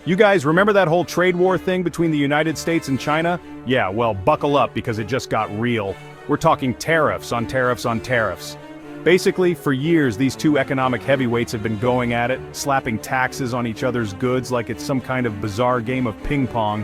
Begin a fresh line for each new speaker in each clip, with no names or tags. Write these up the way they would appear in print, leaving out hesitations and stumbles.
You guys remember that whole trade war thing between the United States and China? Yeah, well, buckle up because it just got real. We're talking tariffs on tariffs on tariffs. Basically, for years these two economic heavyweights have been going at it, slapping taxes on each other's goods like it's some kind of bizarre game of ping pong.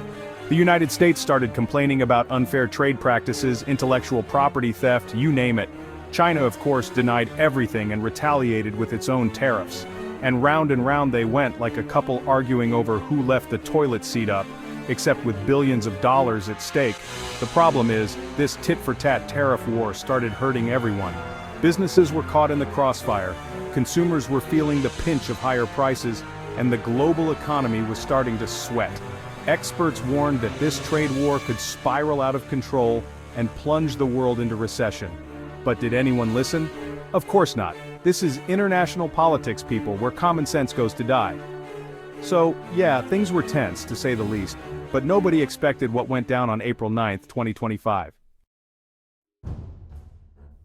The United States started complaining about unfair trade practices, intellectual property theft, you name it. China, of course, denied everything and retaliated with its own tariffs. And round they went like a couple arguing over who left the toilet seat up, except with billions of dollars at stake. The problem is, this tit-for-tat tariff war started hurting everyone. Businesses were caught in the crossfire, consumers were feeling the pinch of higher prices, and the global economy was starting to sweat. Experts warned that this trade war could spiral out of control and plunge the world into recession. But did anyone listen? Of course not. This is international politics, people, where common sense goes to die. So, yeah, things were tense, to say the least, but nobody expected what went down on April 9th, 2025.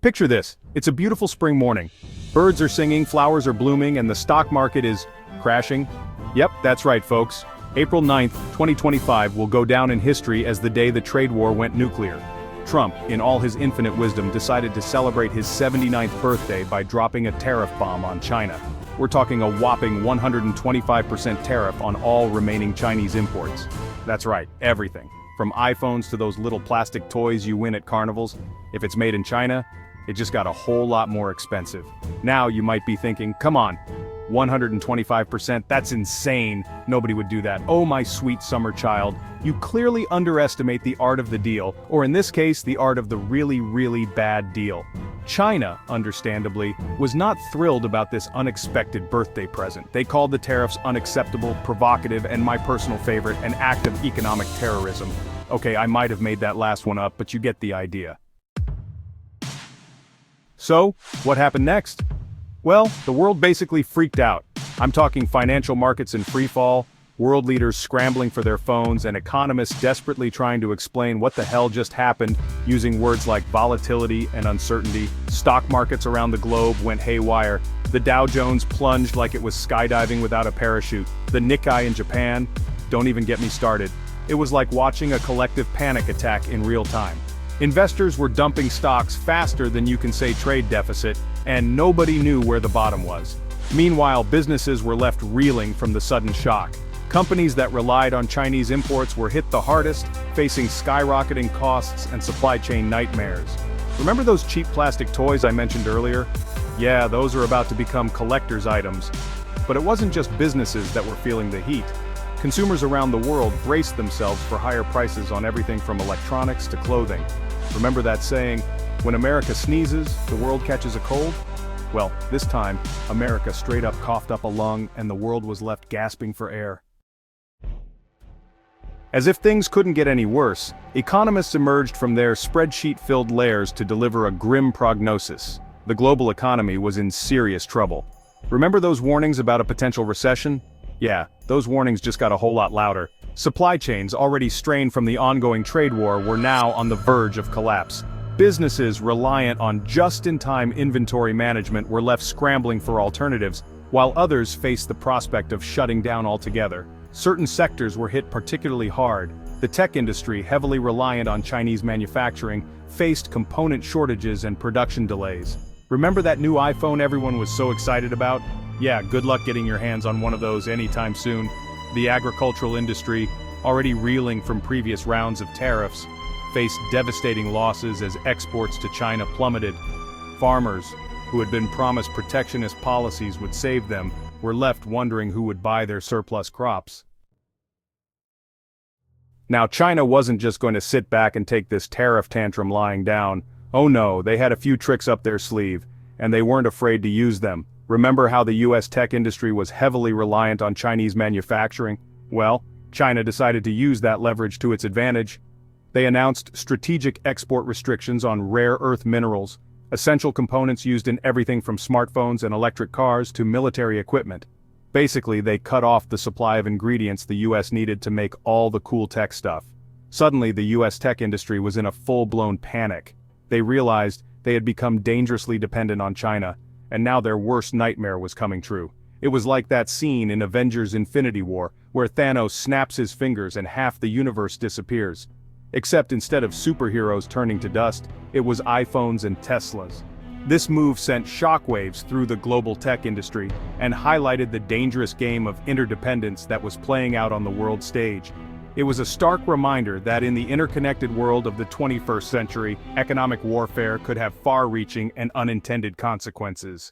Picture this. It's a beautiful spring morning. Birds are singing, flowers are blooming, and the stock market is crashing. Yep, that's right, folks. April 9th, 2025 will go down in history as the day the trade war went nuclear. Trump, in all his infinite wisdom, decided to celebrate his 79th birthday by dropping a tariff bomb on China. We're talking a whopping 125% tariff on all remaining Chinese imports. That's right, everything. From iPhones to those little plastic toys you win at carnivals. If it's made in China, it just got a whole lot more expensive. Now you might be thinking, come on, 125%, that's insane. Nobody would do that. Oh my sweet summer child, you clearly underestimate the art of the deal, or in this case, the art of the really bad deal. China, understandably, was not thrilled about this unexpected birthday present. They called the tariffs unacceptable, provocative, and my personal favorite, an act of economic terrorism. Okay, I might have made that last one up, but you get the idea. So, what happened next? Well, the world basically freaked out. I'm talking financial markets in freefall, world leaders scrambling for their phones, and economists desperately trying to explain what the hell just happened, using words like volatility and uncertainty. Stock markets around the globe went haywire. The Dow Jones plunged like it was skydiving without a parachute. The Nikkei in Japan, don't even get me started. It was like watching a collective panic attack in real time. Investors were dumping stocks faster than you can say trade deficit, and nobody knew where the bottom was. Meanwhile, businesses were left reeling from the sudden shock. Companies that relied on Chinese imports were hit the hardest, facing skyrocketing costs and supply chain nightmares. Remember those cheap plastic toys I mentioned earlier? Yeah, those are about to become collector's items. But it wasn't just businesses that were feeling the heat. Consumers around the world braced themselves for higher prices on everything from electronics to clothing. Remember that saying, when America sneezes, the world catches a cold? Well, this time, America straight up coughed up a lung and the world was left gasping for air. As if things couldn't get any worse, economists emerged from their spreadsheet-filled lairs to deliver a grim prognosis. The global economy was in serious trouble. Remember those warnings about a potential recession? Yeah, those warnings just got a whole lot louder. Supply chains, already strained from the ongoing trade war, were now on the verge of collapse. Businesses reliant on just-in-time inventory management were left scrambling for alternatives, while others faced the prospect of shutting down altogether. Certain sectors were hit particularly hard. The tech industry, heavily reliant on Chinese manufacturing, faced component shortages and production delays. Remember that new iPhone everyone was so excited about? Yeah, good luck getting your hands on one of those anytime soon. The agricultural industry, already reeling from previous rounds of tariffs, faced devastating losses as exports to China plummeted. Farmers, who had been promised protectionist policies would save them, were left wondering who would buy their surplus crops. Now, China wasn't just going to sit back and take this tariff tantrum lying down. Oh no, they had a few tricks up their sleeve, and they weren't afraid to use them. Remember how the U.S. tech industry was heavily reliant on Chinese manufacturing? Well, China decided to use that leverage to its advantage. They announced strategic export restrictions on rare earth minerals, essential components used in everything from smartphones and electric cars to military equipment. Basically, they cut off the supply of ingredients the U.S. needed to make all the cool tech stuff. Suddenly, the U.S. tech industry was in a full-blown panic. They realized they had become dangerously dependent on China, and now their worst nightmare was coming true. It was like that scene in Avengers Infinity War, where Thanos snaps his fingers and half the universe disappears. Except instead of superheroes turning to dust, it was iPhones and Teslas. This move sent shockwaves through the global tech industry and highlighted the dangerous game of interdependence that was playing out on the world stage. It was a stark reminder that in the interconnected world of the 21st century, economic warfare could have far-reaching and unintended consequences.